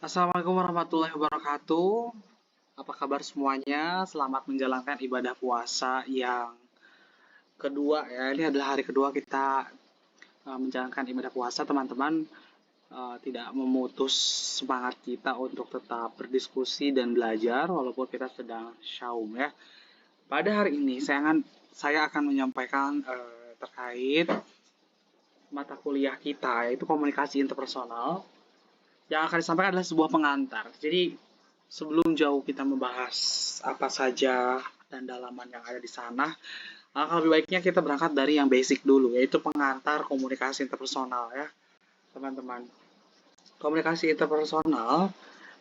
Assalamualaikum warahmatullahi wabarakatuh. Apa kabar semuanya? Selamat menjalankan ibadah puasa yang kedua ya. Ini adalah hari kedua kita menjalankan ibadah puasa, teman-teman. Tidak memutus semangat kita untuk tetap berdiskusi dan belajar walaupun kita sedang syaum ya. Pada hari ini saya akan menyampaikan terkait mata kuliah kita yaitu komunikasi interpersonal. Yang akan disampaikan adalah sebuah pengantar. Jadi sebelum jauh kita membahas apa saja dan dalaman yang ada di sana, alangkah lebih baiknya kita berangkat dari yang basic dulu, yaitu pengantar komunikasi interpersonal ya, teman-teman. Komunikasi interpersonal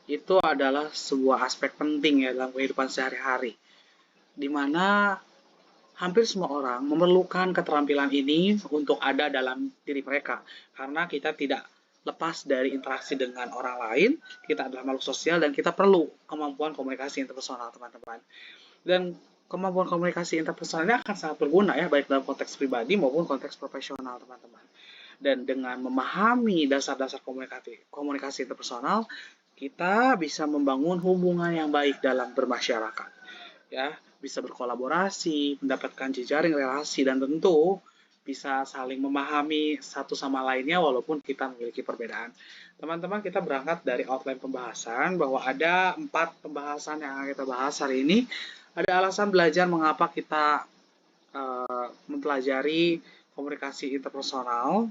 itu adalah sebuah aspek penting ya dalam kehidupan sehari-hari, di mana hampir semua orang memerlukan keterampilan ini untuk ada dalam diri mereka, karena kita tidak lepas dari interaksi dengan orang lain, kita adalah makhluk sosial dan kita perlu kemampuan komunikasi interpersonal, teman-teman. Dan kemampuan komunikasi interpersonal ini akan sangat berguna ya, baik dalam konteks pribadi maupun konteks profesional, teman-teman. Dan dengan memahami dasar-dasar komunikasi interpersonal, kita bisa membangun hubungan yang baik dalam bermasyarakat. Ya, bisa berkolaborasi, mendapatkan jejaring relasi, dan tentu bisa saling memahami satu sama lainnya walaupun kita memiliki perbedaan. Teman-teman, kita berangkat dari outline pembahasan bahwa ada 4 pembahasan yang akan kita bahas hari ini. Ada alasan belajar mengapa kita mempelajari komunikasi interpersonal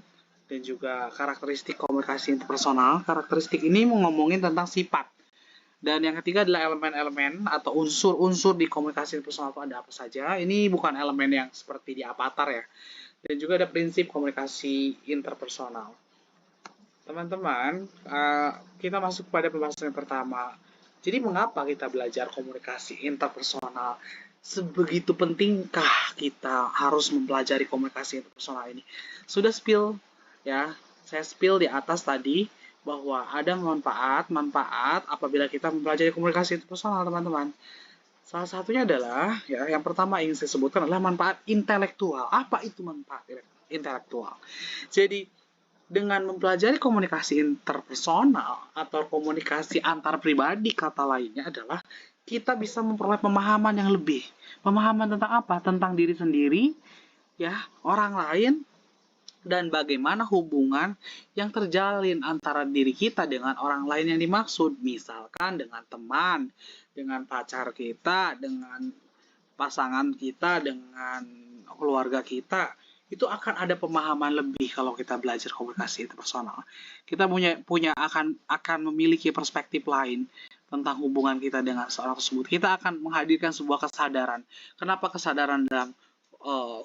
dan juga karakteristik komunikasi interpersonal. Karakteristik ini ngomongin tentang sifat. Dan yang ketiga adalah elemen-elemen atau unsur-unsur di komunikasi interpersonal itu ada apa saja. Ini bukan elemen yang seperti di Avatar ya. Dan juga ada prinsip komunikasi interpersonal. Teman-teman, kita masuk pada pembahasan yang pertama. Jadi mengapa kita belajar komunikasi interpersonal? Sebegitu pentingkah kita harus mempelajari komunikasi interpersonal ini? Sudah spill ya, saya spill di atas tadi bahwa ada manfaat apabila kita mempelajari komunikasi interpersonal, teman-teman. Salah satunya adalah ya, yang pertama ingin saya sebutkan adalah manfaat intelektual. Apa itu manfaat intelektual? Jadi dengan mempelajari komunikasi interpersonal atau komunikasi antar pribadi, kata lainnya adalah kita bisa memperoleh pemahaman yang lebih. Pemahaman tentang apa? Tentang diri sendiri, ya, orang lain, dan bagaimana hubungan yang terjalin antara diri kita dengan orang lain yang dimaksud. Misalkan dengan teman, dengan pacar kita, dengan pasangan kita, dengan keluarga kita. Itu akan ada pemahaman lebih kalau kita belajar komunikasi interpersonal. Kita akan memiliki perspektif lain tentang hubungan kita dengan seorang tersebut. Kita akan menghadirkan sebuah kesadaran. Kenapa kesadaran dalam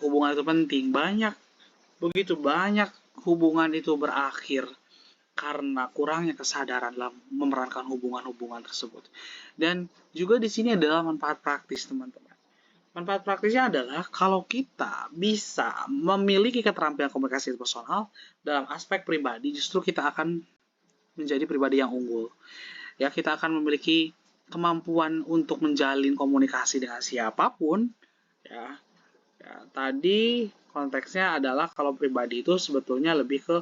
hubungan itu penting? Begitu banyak hubungan itu berakhir karena kurangnya kesadaran dalam memerankan hubungan-hubungan tersebut. Dan juga di sini adalah manfaat praktis, teman-teman. Manfaat praktisnya adalah kalau kita bisa memiliki keterampilan komunikasi personal dalam aspek pribadi, justru kita akan menjadi pribadi yang unggul. Ya, kita akan memiliki kemampuan untuk menjalin komunikasi dengan siapapun. Ya, tadi konteksnya adalah kalau pribadi itu sebetulnya lebih ke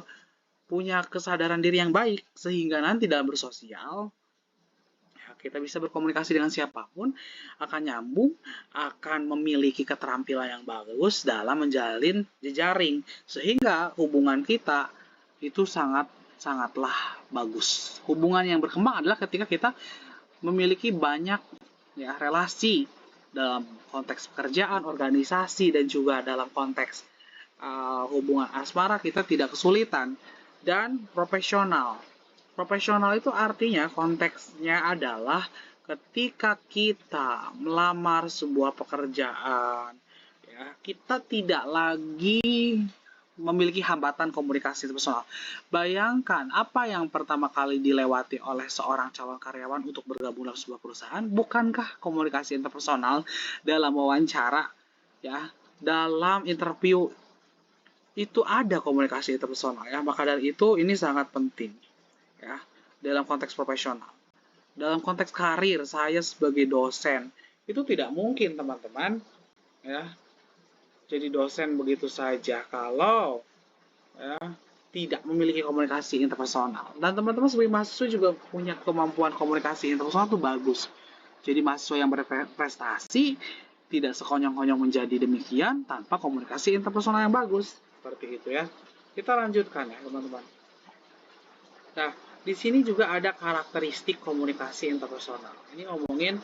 punya kesadaran diri yang baik, sehingga nanti dalam bersosial kita bisa berkomunikasi dengan siapapun, akan nyambung, akan memiliki keterampilan yang bagus dalam menjalin jejaring, sehingga hubungan kita itu sangatlah bagus. Hubungan yang berkembang adalah ketika kita memiliki banyak ya relasi dalam konteks pekerjaan, organisasi, dan juga dalam konteks hubungan asmara kita tidak kesulitan. Dan profesional. Profesional itu artinya konteksnya adalah ketika kita melamar sebuah pekerjaan, ya, kita tidak lagi memiliki hambatan komunikasi personal. Bayangkan apa yang pertama kali dilewati oleh seorang calon karyawan untuk bergabung dalam sebuah perusahaan, bukankah komunikasi interpersonal dalam wawancara, ya, dalam interview itu ada komunikasi interpersonal ya. Maka dari itu ini sangat penting ya dalam konteks profesional. Dalam konteks karir, saya sebagai dosen itu tidak mungkin, teman-teman, ya jadi dosen begitu saja kalau ya tidak memiliki komunikasi interpersonal. Dan teman-teman sebagai mahasiswa juga punya kemampuan komunikasi interpersonal itu bagus. Jadi mahasiswa yang berprestasi tidak sekonyong-konyong menjadi demikian tanpa komunikasi interpersonal yang bagus. Seperti itu ya. Kita lanjutkan ya teman-teman. Nah, di sini juga ada karakteristik komunikasi interpersonal. Ini ngomongin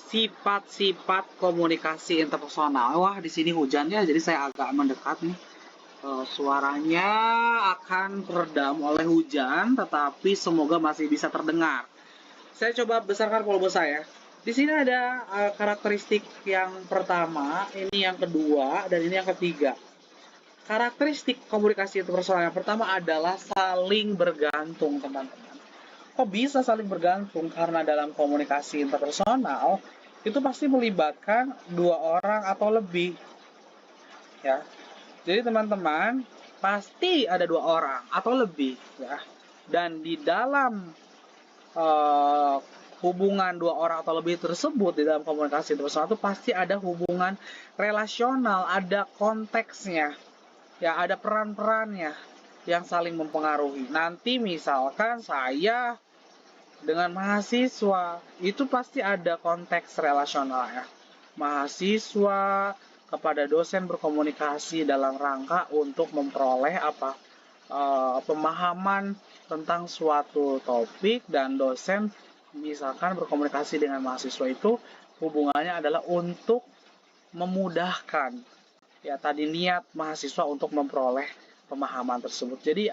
sifat-sifat komunikasi interpersonal. Wah, di sini hujannya jadi saya agak mendekat nih. Suaranya akan teredam oleh hujan, tetapi semoga masih bisa terdengar. Saya coba besarkan volume saya. Di sini ada karakteristik yang pertama, ini yang kedua, dan ini yang ketiga. Karakteristik komunikasi interpersonal yang pertama adalah saling bergantung, teman-teman. Kok bisa saling bergantung? Karena dalam komunikasi interpersonal itu pasti melibatkan dua orang atau lebih, ya. Jadi teman-teman pasti ada dua orang atau lebih, ya. Dan di dalam hubungan dua orang atau lebih tersebut di dalam komunikasi interpersonal itu pasti ada hubungan relasional, ada konteksnya, ya, ada peran-perannya yang saling mempengaruhi. Nanti misalkan saya dengan mahasiswa, itu pasti ada konteks relasional ya. Mahasiswa kepada dosen berkomunikasi dalam rangka untuk memperoleh pemahaman tentang suatu topik, dan dosen misalkan berkomunikasi dengan mahasiswa itu hubungannya adalah untuk memudahkan ya tadi niat mahasiswa untuk memperoleh pemahaman tersebut. Jadi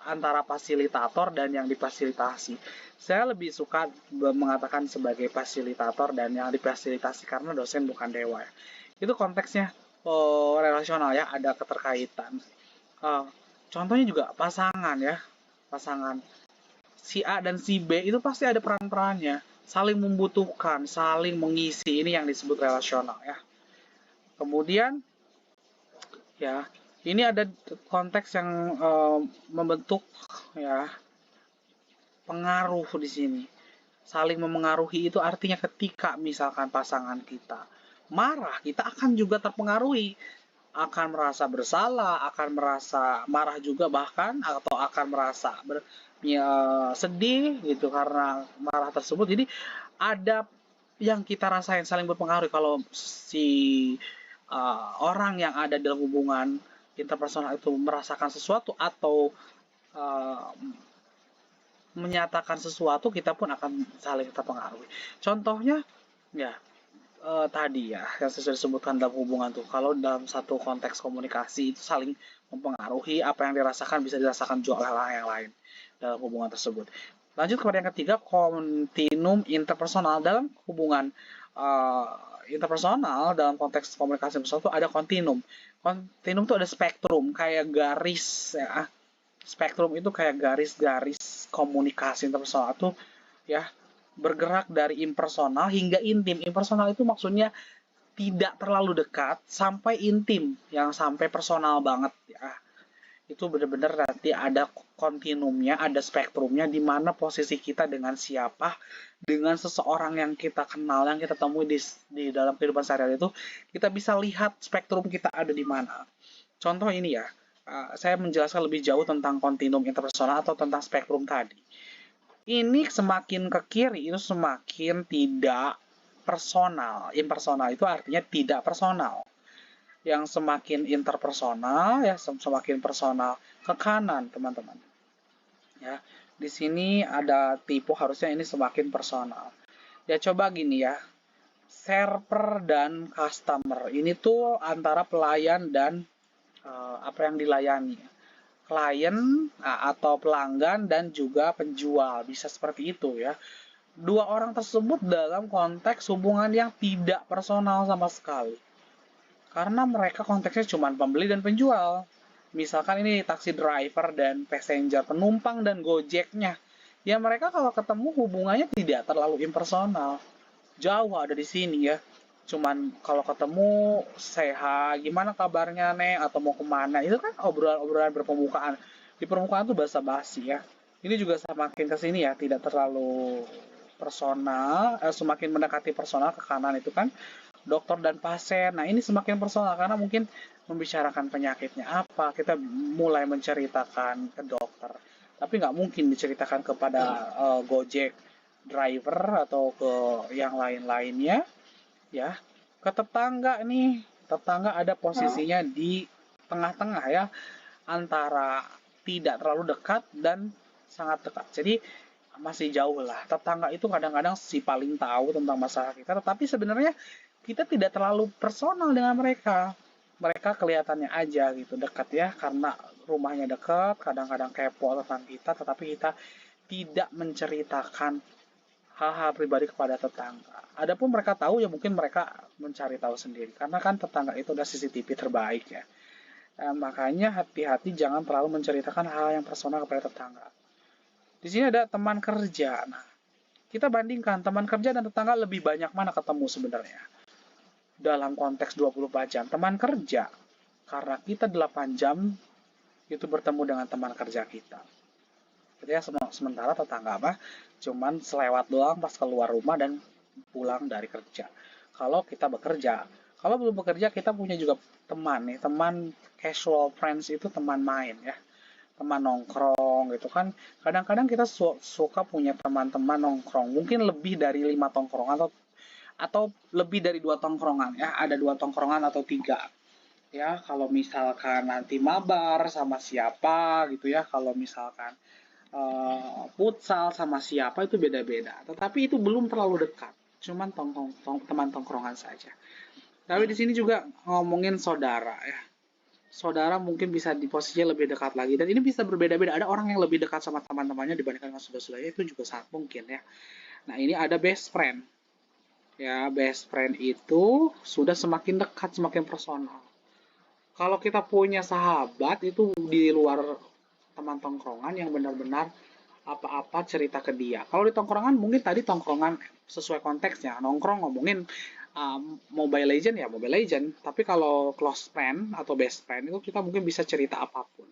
antara fasilitator dan yang difasilitasi. Saya lebih suka mengatakan sebagai fasilitator dan yang difasilitasi karena dosen bukan dewa ya. Itu konteksnya relasional ya, ada keterkaitan. Contohnya juga pasangan ya, pasangan si A dan si B itu pasti ada peran-perannya, saling membutuhkan, saling mengisi, ini yang disebut relasional ya. Kemudian ya, ini ada konteks yang membentuk ya pengaruh di sini. Saling memengaruhi itu artinya ketika misalkan pasangan kita marah, kita akan juga terpengaruhi, akan merasa bersalah, akan merasa marah juga bahkan, atau akan merasa sedih gitu karena marah tersebut. Jadi ada yang kita rasain saling berpengaruh. Kalau si orang yang ada dalam hubungan interpersonal itu merasakan sesuatu atau menyatakan sesuatu, kita pun akan saling terpengaruhi. Contohnya ya tadi ya yang saya sebutkan dalam hubungan tuh, kalau dalam satu konteks komunikasi itu saling mempengaruhi, apa yang dirasakan bisa dirasakan juga oleh orang yang lain dalam hubungan tersebut. Lanjut kepada yang ketiga, kontinum interpersonal. Dalam hubungan interpersonal dalam konteks komunikasi itu ada kontinum. Kontinum itu ada spektrum, kayak garis ya. Spektrum itu kayak garis-garis komunikasi interpersonal itu ya, bergerak dari impersonal hingga intim. Impersonal itu maksudnya tidak terlalu dekat sampai intim, yang sampai personal banget ya. Itu benar-benar nanti ada kontinumnya, ada spektrumnya, di mana posisi kita dengan siapa, dengan seseorang yang kita kenal, yang kita temui di dalam kehidupan sehari-hari itu, kita bisa lihat spektrum kita ada di mana. Contoh ini ya, saya menjelaskan lebih jauh tentang kontinum interpersonal atau tentang spektrum tadi. Ini semakin ke kiri itu semakin tidak personal. Impersonal itu artinya tidak personal. Yang semakin interpersonal ya semakin personal ke kanan, teman-teman. Ya, di sini ada tipe, harusnya ini semakin personal. Ya coba gini ya. Server dan customer. Ini tuh antara pelayan dan apa yang dilayani. Klien atau pelanggan dan juga penjual, bisa seperti itu ya. Dua orang tersebut dalam konteks hubungan yang tidak personal sama sekali, karena mereka konteksnya cuma pembeli dan penjual. Misalkan ini taksi driver dan passenger, penumpang dan gojeknya, ya mereka kalau ketemu hubungannya tidak terlalu impersonal, jauh ada di sini ya. Cuman kalau ketemu sehat, gimana kabarnya Neng, atau mau kemana, itu kan obrolan-obrolan berpermukaan. Di permukaan tuh basa-basi ya. Ini juga semakin ke sini ya, tidak terlalu personal, semakin mendekati personal ke kanan itu kan dokter dan pasien. Nah ini semakin personal karena mungkin membicarakan penyakitnya apa, kita mulai menceritakan ke dokter. Tapi nggak mungkin diceritakan kepada Gojek driver atau ke yang lain-lainnya, ya. Ke tetangga nih, tetangga ada posisinya di tengah-tengah ya, antara tidak terlalu dekat dan sangat dekat. Jadi masih jauh lah. Tetangga itu kadang-kadang si paling tahu tentang masalah kita, tetapi sebenarnya kita tidak terlalu personal dengan mereka. Mereka kelihatannya aja gitu dekat ya, karena rumahnya dekat, kadang-kadang kepo tentang kita, tetapi kita tidak menceritakan hal-hal pribadi kepada tetangga. Adapun mereka tahu ya mungkin mereka mencari tahu sendiri, karena kan tetangga itu udah CCTV terbaik ya. Makanya hati-hati jangan terlalu menceritakan hal yang personal kepada tetangga. Di sini ada teman kerja. Nah, kita bandingkan teman kerja dan tetangga lebih banyak mana ketemu sebenarnya. Dalam konteks 24 jam, teman kerja, karena kita 8 jam itu bertemu dengan teman kerja kita. Jadi ya, sementara tetangga mah cuman selewat doang pas keluar rumah dan pulang dari kerja. Kalau kita bekerja, kalau belum bekerja kita punya juga teman nih, teman casual friends itu teman main ya, teman nongkrong gitu kan. Kadang-kadang kita suka punya teman-teman nongkrong, mungkin lebih dari 5 tongkrongan atau lebih dari 2 tongkrongan ya, ada 2 tongkrongan atau 3 ya. Kalau misalkan nanti mabar sama siapa gitu ya, kalau misalkan futsal sama siapa itu beda-beda. Tetapi itu belum terlalu dekat. Cuman teman tongkrongan saja. Tapi di sini juga ngomongin saudara ya. Saudara mungkin bisa di posisinya lebih dekat lagi. Dan ini bisa berbeda-beda. Ada orang yang lebih dekat sama teman-temannya dibandingkan dengan saudara-saudaranya, itu juga sangat mungkin ya. Nah, ini ada best friend. Ya, best friend itu sudah semakin dekat, semakin personal. Kalau kita punya sahabat itu di luar teman tongkrongan yang benar-benar apa-apa cerita ke dia. Kalau di tongkrongan mungkin tadi tongkrongan sesuai konteksnya, nongkrong ngomongin Mobile Legend ya Mobile Legend. Tapi kalau close friend atau best friend itu kita mungkin bisa cerita apapun.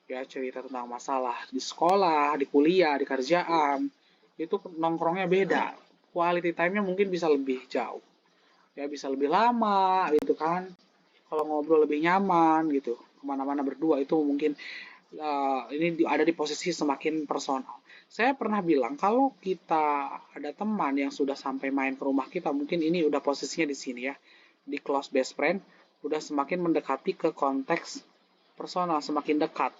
Ya, cerita tentang masalah di sekolah, di kuliah, di kerjaan. Itu nongkrongnya beda. Quality time-nya mungkin bisa lebih jauh. Ya, bisa lebih lama gitu kan. Kalau ngobrol lebih nyaman gitu. Kemana-mana berdua itu mungkin ini ada di posisi semakin personal. Saya pernah bilang kalau kita ada teman yang sudah sampai main ke rumah kita, mungkin ini udah posisinya di sini ya, di close best friend, udah semakin mendekati ke konteks personal, semakin dekat.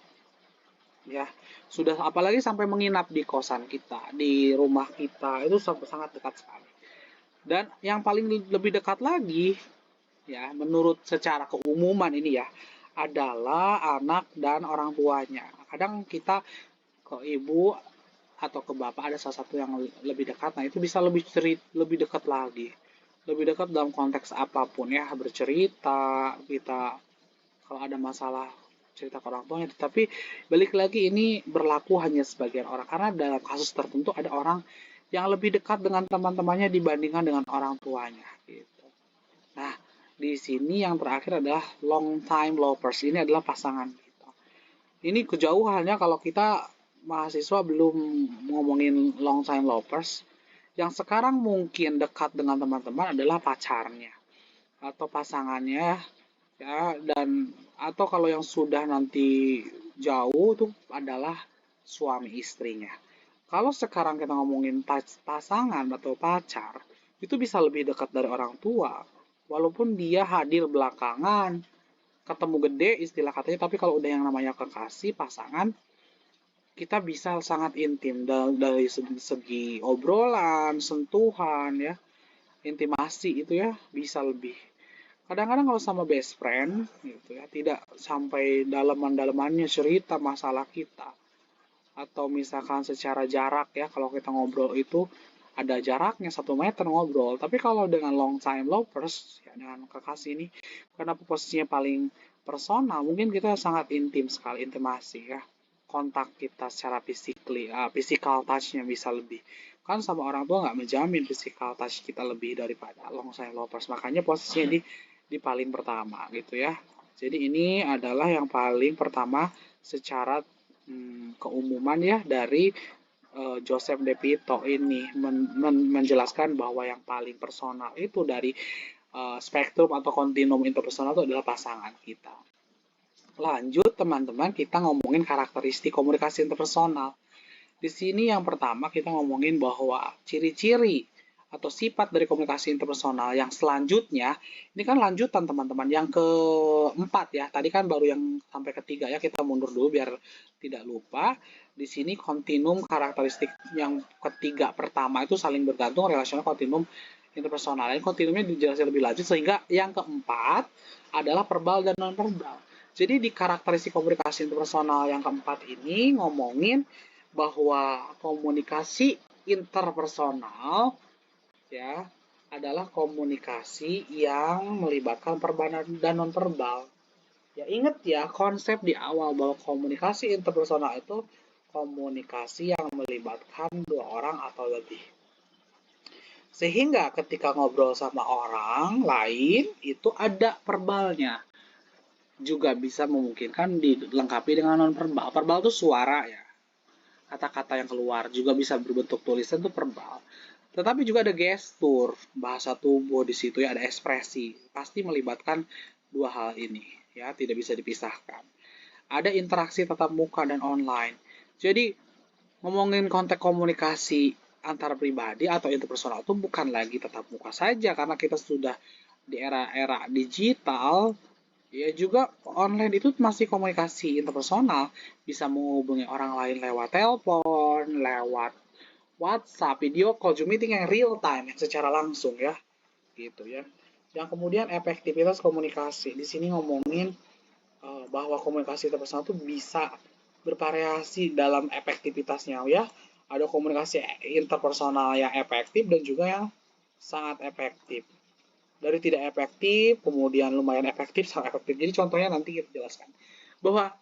Ya, sudah apalagi sampai menginap di kosan kita, di rumah kita, itu sangat dekat sekali. Dan yang paling lebih dekat lagi, ya, menurut secara keumuman ini ya, adalah anak dan orang tuanya. Kadang kita ke ibu atau ke bapak ada salah satu yang lebih dekat, nah itu bisa lebih dekat lagi. Lebih dekat dalam konteks apapun ya, bercerita, kita kalau ada masalah cerita ke orang tuanya. Tapi balik lagi ini berlaku hanya sebagian orang, karena dalam kasus tertentu ada orang yang lebih dekat dengan teman-temannya dibandingkan dengan orang tuanya gitu. Nah, di sini yang terakhir adalah long time lovers. Ini adalah pasangan kita. Ini kejauhannya kalau kita mahasiswa belum ngomongin long time lovers. Yang sekarang mungkin dekat dengan teman-teman adalah pacarnya atau pasangannya ya, dan atau kalau yang sudah nanti jauh itu adalah suami istrinya. Kalau sekarang kita ngomongin pasangan atau pacar, itu bisa lebih dekat dari orang tua. Walaupun dia hadir belakangan, ketemu gede istilah katanya, tapi kalau udah yang namanya kekasih, pasangan, kita bisa sangat intim dari segi obrolan, sentuhan ya, intimasi itu ya, bisa lebih. Kadang-kadang kalau sama best friend gitu ya, tidak sampai dalaman-dalamannya cerita masalah kita. Atau misalkan secara jarak ya, kalau kita ngobrol itu ada jaraknya 1 meter ngobrol. Tapi kalau dengan long time lovers ya, dengan kekasih ini, karena posisinya paling personal, mungkin kita sangat intim sekali, intimasi ya, kontak kita secara physical touch-nya bisa lebih. Kan sama orang tua nggak menjamin physical touch kita lebih daripada long time lovers. Makanya posisinya di paling pertama gitu ya. Jadi ini adalah yang paling pertama secara keumuman ya dari Joseph De Vito ini menjelaskan bahwa yang paling personal itu dari spektrum atau kontinum interpersonal itu adalah pasangan kita. Lanjut teman-teman, kita ngomongin karakteristik komunikasi interpersonal. Di sini yang pertama kita ngomongin bahwa ciri-ciri atau sifat dari komunikasi interpersonal yang selanjutnya, ini kan lanjutan teman-teman, yang keempat ya, tadi kan baru yang sampai ketiga ya, kita mundur dulu biar tidak lupa. Di sini kontinum karakteristik yang ketiga pertama itu saling bergantung, relasional kontinum interpersonal. Ini kontinumnya dijelaskan lebih lanjut, sehingga yang keempat adalah verbal dan non-verbal. Jadi di karakteristik komunikasi interpersonal yang keempat ini ngomongin bahwa komunikasi interpersonal ya adalah komunikasi yang melibatkan verbal dan non-verbal. Ya ingat ya konsep di awal bahwa komunikasi interpersonal itu komunikasi yang melibatkan dua orang atau lebih. Sehingga ketika ngobrol sama orang lain itu ada verbalnya. Juga bisa memungkinkan dilengkapi dengan non-verbal. Verbal itu suara ya. Kata-kata yang keluar juga bisa berbentuk tulisan itu verbal. Tetapi juga ada gestur, bahasa tubuh di situ ya, ada ekspresi. Pasti melibatkan dua hal ini, ya, tidak bisa dipisahkan. Ada interaksi tatap muka dan online. Jadi, ngomongin konteks komunikasi antar pribadi atau interpersonal itu bukan lagi tatap muka saja, karena kita sudah di era-era digital, ya juga online itu masih komunikasi interpersonal. Bisa menghubungi orang lain lewat telepon, lewat WhatsApp, video call, Zoom meeting yang real time, yang secara langsung ya, gitu ya. Yang kemudian efektivitas komunikasi. Di sini ngomongin bahwa komunikasi interpersonal itu bisa bervariasi dalam efektivitasnya ya. Ada komunikasi interpersonal yang efektif dan juga yang sangat efektif. Dari tidak efektif, kemudian lumayan efektif, sangat efektif. Jadi contohnya nanti kita jelaskan. Bahwa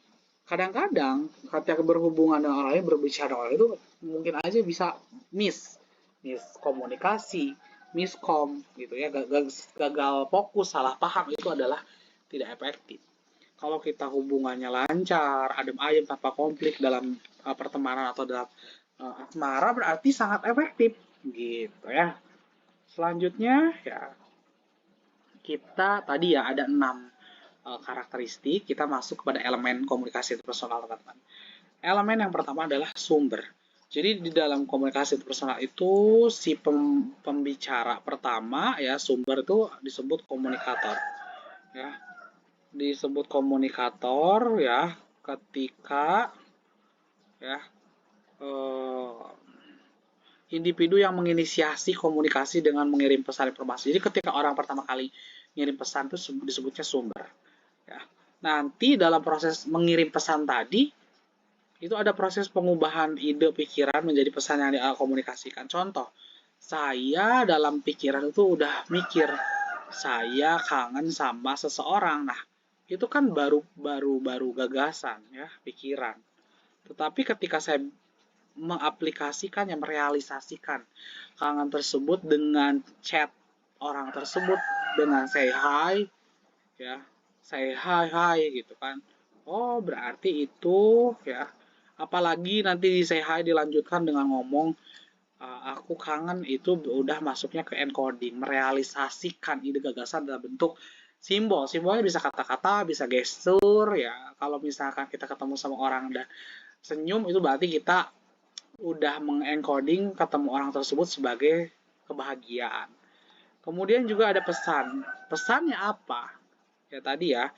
kadang-kadang ketika berhubungan dengan orang lain, berbicara dengan orang itu mungkin aja bisa komunikasi, miskom gitu ya, gagal fokus, salah paham, itu adalah tidak efektif. Kalau kita hubungannya lancar, adem ayem tanpa konflik dalam pertemanan atau dalam asmara, berarti sangat efektif gitu ya. Selanjutnya ya kita tadi ya ada 6 karakteristik, kita masuk kepada elemen komunikasi interpersonal teman-teman. Elemen yang pertama adalah sumber. Jadi di dalam komunikasi interpersonal itu si pembicara pertama ya, sumber itu disebut komunikator. Ya. Disebut komunikator ya ketika ya individu yang menginisiasi komunikasi dengan mengirim pesan informasi. Jadi ketika orang pertama kali ngirim pesan itu disebutnya sumber. Ya. Nanti dalam proses mengirim pesan tadi, itu ada proses pengubahan ide pikiran menjadi pesan yang dikomunikasikan. Contoh, saya dalam pikiran itu udah mikir, saya kangen sama seseorang. Nah, itu kan baru gagasan ya, pikiran. Tetapi ketika saya mengaplikasikannya, merealisasikan kangen tersebut dengan chat orang tersebut, dengan say hi, ya, say hi gitu kan. Oh, berarti itu ya. Apalagi nanti di say hi dilanjutkan dengan ngomong aku kangen, itu udah masuknya ke encoding, merealisasikan ide gagasan dalam bentuk simbol. Simbolnya bisa kata-kata, bisa gestur ya. Kalau misalkan kita ketemu sama orang dan senyum, itu berarti kita udah mengencoding ketemu orang tersebut sebagai kebahagiaan. Kemudian juga ada pesan. Pesannya apa? Ya tadi ya,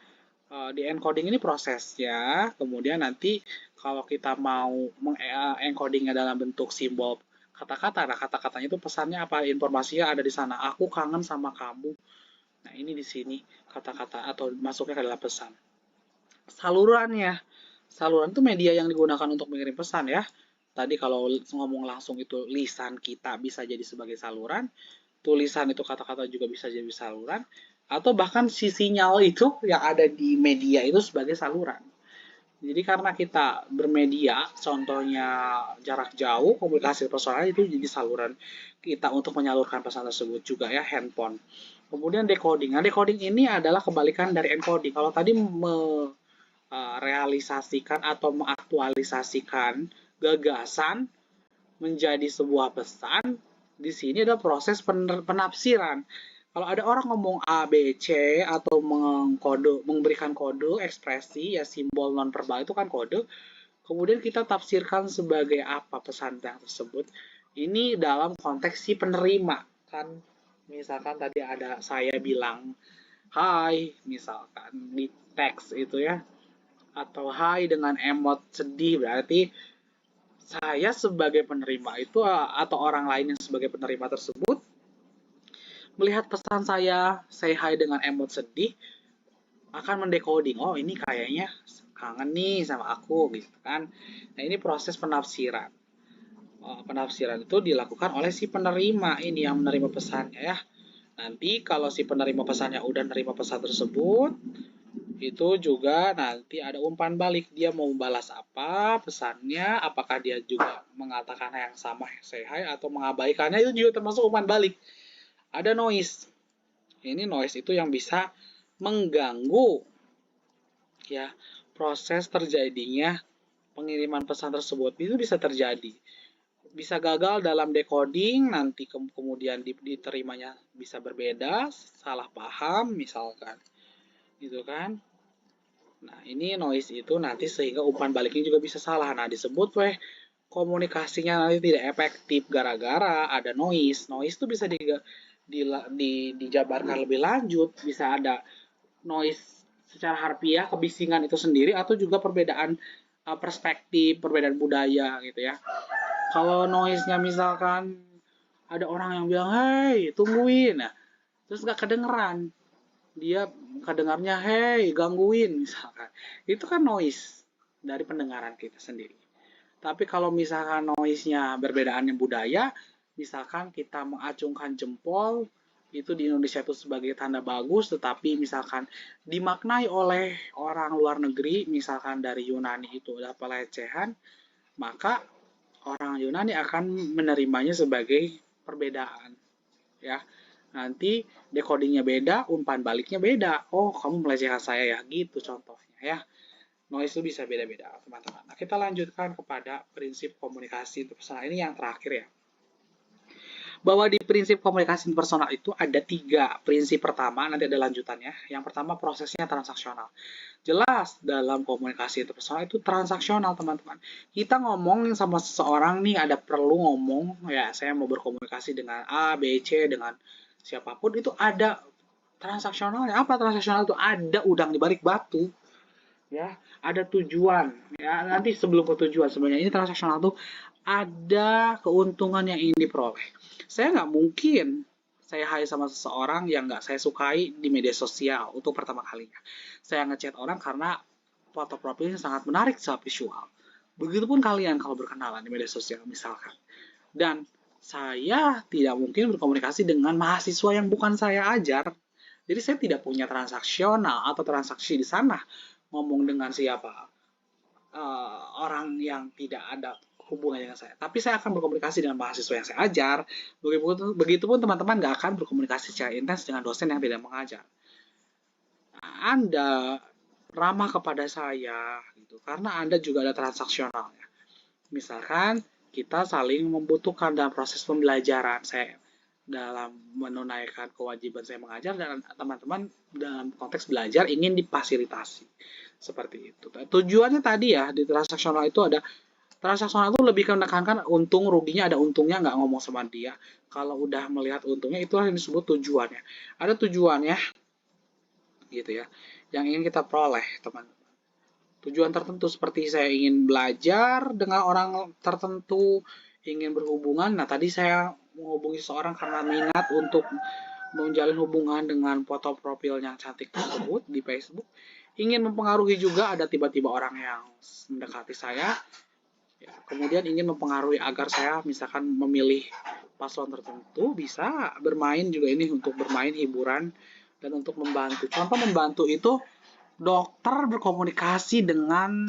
di encoding ini prosesnya, kemudian nanti kalau kita mau mengencodingnya dalam bentuk simbol kata-kata, nah kata-katanya itu pesannya apa, informasinya ada di sana. Aku kangen sama kamu. Nah ini di sini kata-kata atau masuknya ke dalam pesan. Salurannya, saluran itu media yang digunakan untuk mengirim pesan ya. Tadi kalau ngomong langsung itu lisan kita bisa jadi sebagai saluran, tulisan itu kata-kata juga bisa jadi saluran, atau bahkan si sinyal itu yang ada di media itu sebagai saluran. Jadi karena kita bermedia, contohnya jarak jauh, komunikasi personal itu jadi saluran kita untuk menyalurkan pesan tersebut juga ya, handphone. Kemudian decoding. Nah, decoding ini adalah kebalikan dari encoding. Kalau tadi merealisasikan atau mengaktualisasikan gagasan menjadi sebuah pesan, di sini ada proses penafsiran. Kalau ada orang ngomong A, B, C atau memberikan kode ekspresi ya simbol non verbal itu kan kode, kemudian kita tafsirkan sebagai apa pesan yang tersebut. Ini dalam konteks si penerima kan. Misalkan tadi ada saya bilang hai misalkan di teks itu ya, atau hai dengan emot sedih, berarti saya sebagai penerima itu atau orang lain yang sebagai penerima tersebut melihat pesan saya say hi dengan emot sedih akan mendecoding, oh ini kayaknya kangen nih sama aku gitu kan. Nah ini proses penafsiran. Penafsiran itu dilakukan oleh si penerima ini yang menerima pesannya ya. Nanti kalau si penerima pesannya udah menerima pesan tersebut, itu juga nanti ada umpan balik. Dia mau membalas apa pesannya, apakah dia juga mengatakan yang sama say hi atau mengabaikannya, itu juga termasuk umpan balik. Ada noise. Ini noise itu yang bisa mengganggu ya proses terjadinya pengiriman pesan tersebut. Itu bisa terjadi. Bisa gagal dalam decoding, nanti kemudian diterimanya bisa berbeda, salah paham misalkan. Gitu kan? Nah, ini noise itu nanti sehingga umpan baliknya juga bisa salah. Nah, disebut komunikasinya nanti tidak efektif gara-gara ada noise. Noise itu bisa dijabarkan lebih lanjut, bisa ada noise secara harfiah, kebisingan itu sendiri, atau juga perbedaan perspektif, perbedaan budaya gitu ya. Kalau noise-nya misalkan ada orang yang bilang, hey, tungguin. Nah, terus gak kedengeran. Dia kedengarnya, hey, gangguin misalkan. Itu kan noise dari pendengaran kita sendiri. Tapi kalau misalkan noise-nya berbedaannya budaya, misalkan kita mengacungkan jempol, itu di Indonesia itu sebagai tanda bagus, tetapi misalkan dimaknai oleh orang luar negeri, misalkan dari Yunani itu adalah pelecehan, maka orang Yunani akan menerimanya sebagai perbedaan. Ya, nanti decodingnya beda, umpan baliknya beda. Oh, kamu melecehkan saya ya, gitu contohnya ya. Noise itu bisa beda-beda, teman-teman. Nah, kita lanjutkan kepada prinsip komunikasi interpersonal. Ini yang terakhir ya. Bahwa di prinsip komunikasi interpersonal itu ada 3 prinsip pertama, nanti ada lanjutannya. Yang pertama prosesnya transaksional. Jelas dalam komunikasi interpersonal itu transaksional, teman-teman. Kita ngomong sama seseorang nih, ada perlu ngomong, ya saya mau berkomunikasi dengan A, B, C, dengan siapapun, itu ada transaksionalnya. Apa transaksional itu? Ada udang di balik batu. Ya, ada tujuan. Ya, nanti sebelum ke tujuan sebenarnya ini transaksional tuh ada keuntungan yang ingin diperoleh. Saya nggak mungkin saya hai sama seseorang yang nggak saya sukai di media sosial untuk pertama kalinya. Saya ngechat orang karena foto profilnya sangat menarik secara visual. Begitupun kalian kalau berkenalan di media sosial misalkan. Dan saya tidak mungkin berkomunikasi dengan mahasiswa yang bukan saya ajar. Jadi saya tidak punya transaksional atau transaksi di sana ngomong dengan siapa orang yang tidak ada hubungannya dengan saya. Tapi saya akan berkomunikasi dengan mahasiswa yang saya ajar. Begitupun teman-teman nggak akan berkomunikasi secara intens dengan dosen yang tidak mengajar. Nah, Anda ramah kepada saya gitu karena Anda juga ada transaksionalnya. Misalkan kita saling membutuhkan dalam proses pembelajaran. Saya dalam menunaikan kewajiban saya mengajar dan teman-teman dalam konteks belajar ingin difasilitasi seperti itu. Tujuannya tadi ya di transaksional itu ada transaksional itu lebih menekankan untung ruginya, ada untungnya nggak ngomong sama dia. Kalau udah melihat untungnya itu yang disebut tujuannya. Ada tujuannya gitu ya yang ingin kita peroleh teman. Tujuan tertentu seperti saya ingin belajar dengan orang tertentu, ingin berhubungan. Nah, tadi saya menghubungi seseorang karena minat untuk menjalin hubungan dengan foto profil yang cantik tersebut di Facebook. Ingin mempengaruhi juga ada tiba-tiba orang yang mendekati saya. Ya, kemudian ingin mempengaruhi agar saya misalkan memilih paslon tertentu, bisa bermain juga ini untuk bermain hiburan dan untuk membantu. Contoh membantu itu dokter berkomunikasi dengan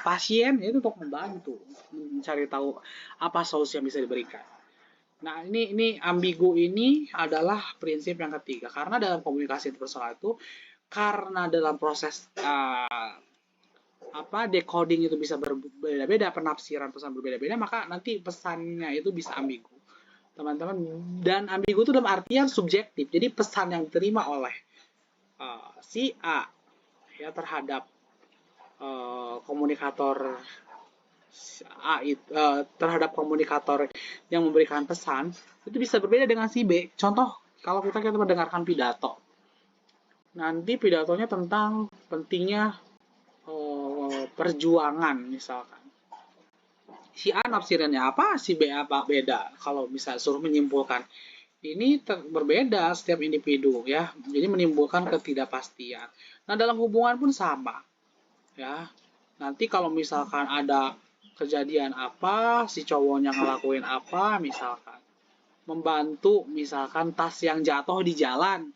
pasien itu untuk membantu mencari tahu apa solusi yang bisa diberikan. Nah, ini ambigu ini adalah prinsip yang ketiga karena dalam komunikasi interpersonal itu karena dalam proses decoding itu bisa berbeda-beda, penafsiran pesan berbeda-beda, maka nanti pesannya itu bisa ambigu. teman-teman. Dan ambigu itu dalam artian subjektif. Jadi pesan yang diterima oleh si A ya terhadap komunikator A terhadap komunikator yang memberikan pesan itu bisa berbeda dengan si B. Contoh, kalau kita mendengarkan pidato, nanti pidatonya tentang pentingnya perjuangan misalkan. Si A nafsirannya apa, si B apa, beda. Kalau bisa suruh menyimpulkan, ini berbeda setiap individu ya, jadi menimbulkan ketidakpastian. Nah dalam hubungan pun sama ya. Nanti kalau misalkan ada kejadian apa, si cowoknya ngelakuin apa, misalkan membantu misalkan tas yang jatuh di jalan,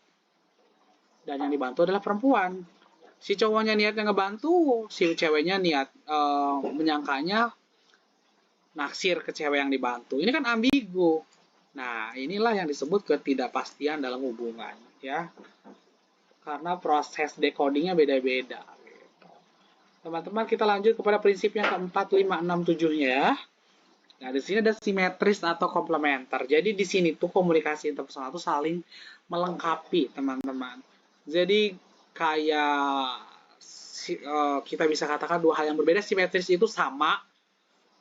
dan yang dibantu adalah perempuan. Si cowoknya niatnya ngebantu, si ceweknya niat menyangkanya naksir ke cewek yang dibantu. Ini kan ambigu. Nah, inilah yang disebut ketidakpastian dalam hubungan, ya. Karena proses decodingnya beda-beda. Teman-teman, kita lanjut kepada prinsip yang keempat, 5, 6, 7-nya ya. Nah, di sini ada simetris atau komplementer. Jadi di sini tuh komunikasi interpersonal itu saling melengkapi, teman-teman. Jadi kayak kita bisa katakan dua hal yang berbeda. Simetris itu sama,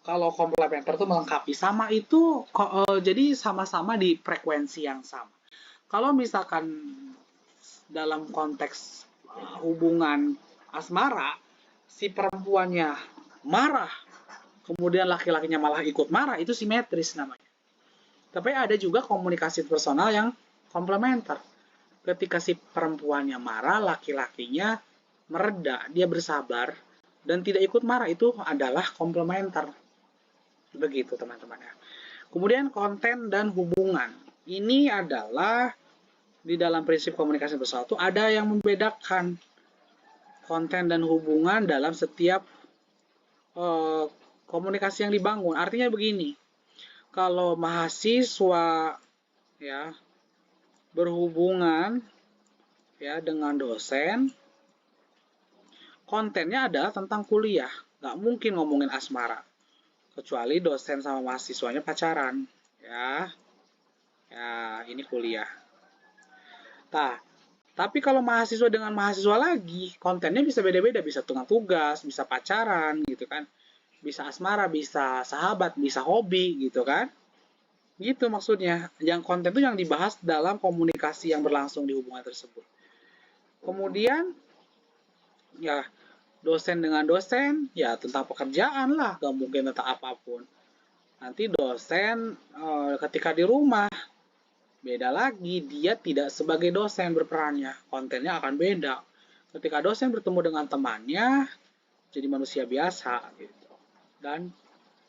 kalau komplementer itu melengkapi. Sama itu jadi sama-sama di frekuensi yang sama. Kalau misalkan dalam konteks hubungan asmara, si perempuannya marah, kemudian laki-lakinya malah ikut marah, itu simetris namanya. Tapi ada juga komunikasi personal yang komplementer. Ketika si perempuannya marah, laki-lakinya mereda, dia bersabar, dan tidak ikut marah, itu adalah komplementer. Begitu teman-teman ya. Kemudian konten dan hubungan. Ini adalah di dalam prinsip komunikasi personal itu ada yang membedakan konten dan hubungan dalam setiap komunikasi yang dibangun. Artinya begini, kalau mahasiswa ya berhubungan ya dengan dosen, kontennya adalah tentang kuliah, nggak mungkin ngomongin asmara, kecuali dosen sama mahasiswanya pacaran, ya ini kuliah. Nah, tapi kalau mahasiswa dengan mahasiswa lagi, kontennya bisa beda-beda, bisa tengah tugas, bisa pacaran gitu kan, bisa asmara, bisa sahabat, bisa hobi gitu kan. Gitu maksudnya. Yang konten itu yang dibahas dalam komunikasi yang berlangsung di hubungan tersebut. Kemudian ya dosen dengan dosen ya tentang pekerjaan lah, gak mungkin tentang apapun. Nanti dosen ketika di rumah beda lagi, dia tidak sebagai dosen berperannya, kontennya akan beda. Ketika dosen bertemu dengan temannya, jadi manusia biasa gitu, dan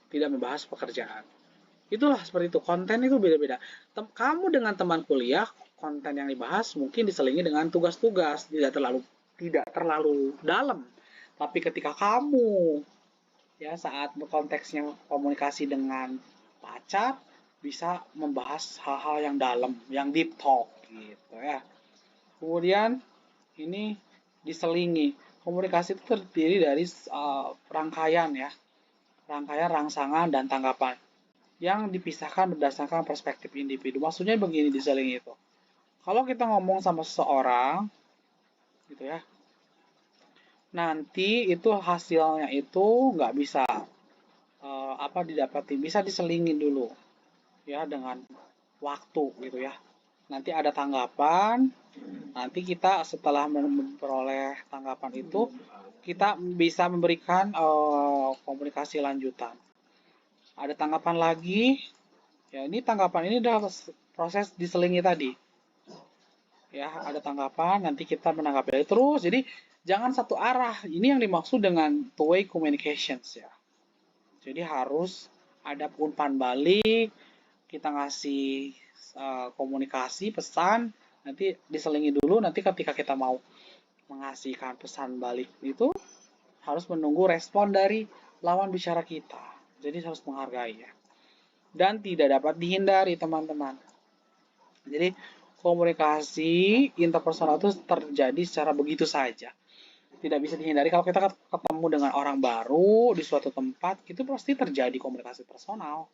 tidak membahas pekerjaan. Itulah seperti itu, konten itu beda-beda. Kamu dengan teman kuliah, konten yang dibahas mungkin diselingi dengan tugas-tugas, tidak terlalu dalam. Tapi ketika kamu ya saat konteksnya komunikasi dengan pacar, bisa membahas hal-hal yang dalam, yang deep talk gitu ya. Kemudian ini diselingi. Komunikasi itu terdiri dari rangkaian ya. Rangkaian, rangsangan, dan tanggapan yang dipisahkan berdasarkan perspektif individu. Maksudnya begini diselingi itu. Kalau kita ngomong sama seseorang gitu ya, nanti itu hasilnya itu nggak bisa didapati, bisa diselingin dulu ya dengan waktu gitu ya. Nanti ada tanggapan, nanti kita setelah memperoleh tanggapan itu kita bisa memberikan komunikasi lanjutan. Ada tanggapan lagi, ya ini tanggapan ini adalah proses diselingi tadi. Ya, ada tanggapan, nanti kita menanggapi terus. Jadi jangan satu arah. Ini yang dimaksud dengan two-way communications ya. Jadi harus ada umpan balik, kita ngasih komunikasi, pesan, nanti diselingi dulu, nanti ketika kita mau mengasihkan pesan balik itu harus menunggu respon dari lawan bicara kita. Jadi harus menghargai ya. Dan tidak dapat dihindari teman-teman. Jadi komunikasi interpersonal itu terjadi secara begitu saja. Tidak bisa dihindari. Kalau kita ketemu dengan orang baru di suatu tempat, itu pasti terjadi komunikasi personal.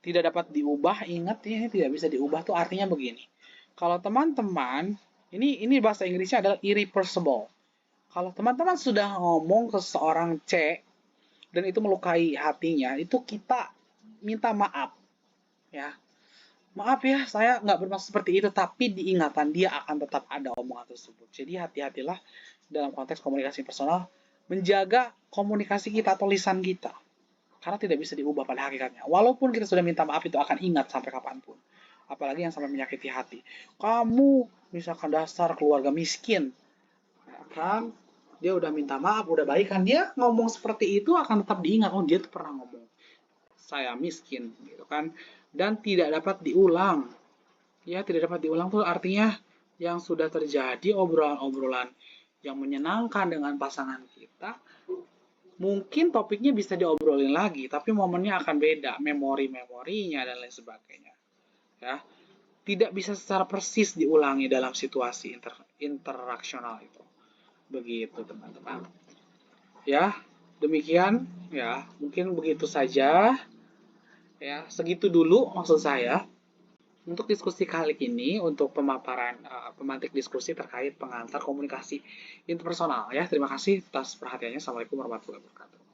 tidak dapat diubah. Ingat ya, ini tidak bisa diubah tuh artinya begini. Kalau teman-teman, ini bahasa Inggrisnya adalah irreversible. Kalau teman-teman sudah ngomong ke seorang C dan itu melukai hatinya, itu kita minta maaf ya. Maaf ya, saya nggak bermaksud seperti itu, tapi diingatan dia akan tetap ada omongan tersebut. Jadi hati-hatilah dalam konteks komunikasi personal, menjaga komunikasi kita atau lisan kita. Karena tidak bisa diubah pada hakikatnya. Walaupun kita sudah minta maaf, itu akan ingat sampai kapanpun. Apalagi yang sampai menyakiti hati. Kamu, misalkan dasar keluarga miskin, ya kan? Dia udah minta maaf, udah baik kan? Dia ngomong seperti itu akan tetap diingat. Oh, dia tuh pernah ngomong saya miskin, gitu kan? Dan tidak dapat diulang. Ya, tidak dapat diulang tuh artinya yang sudah terjadi obrolan-obrolan yang menyenangkan dengan pasangan kita, mungkin topiknya bisa diobrolin lagi, tapi momennya akan beda, memori-memorinya dan lain sebagainya. Ya, tidak bisa secara persis diulangi dalam situasi interaksional itu. Begitu, teman-teman. Ya, demikian ya, mungkin begitu saja. Ya, segitu dulu maksud saya. Untuk diskusi kali ini, untuk pemaparan pemantik diskusi terkait pengantar komunikasi interpersonal ya. Terima kasih atas perhatiannya. Assalamualaikum warahmatullahi wabarakatuh.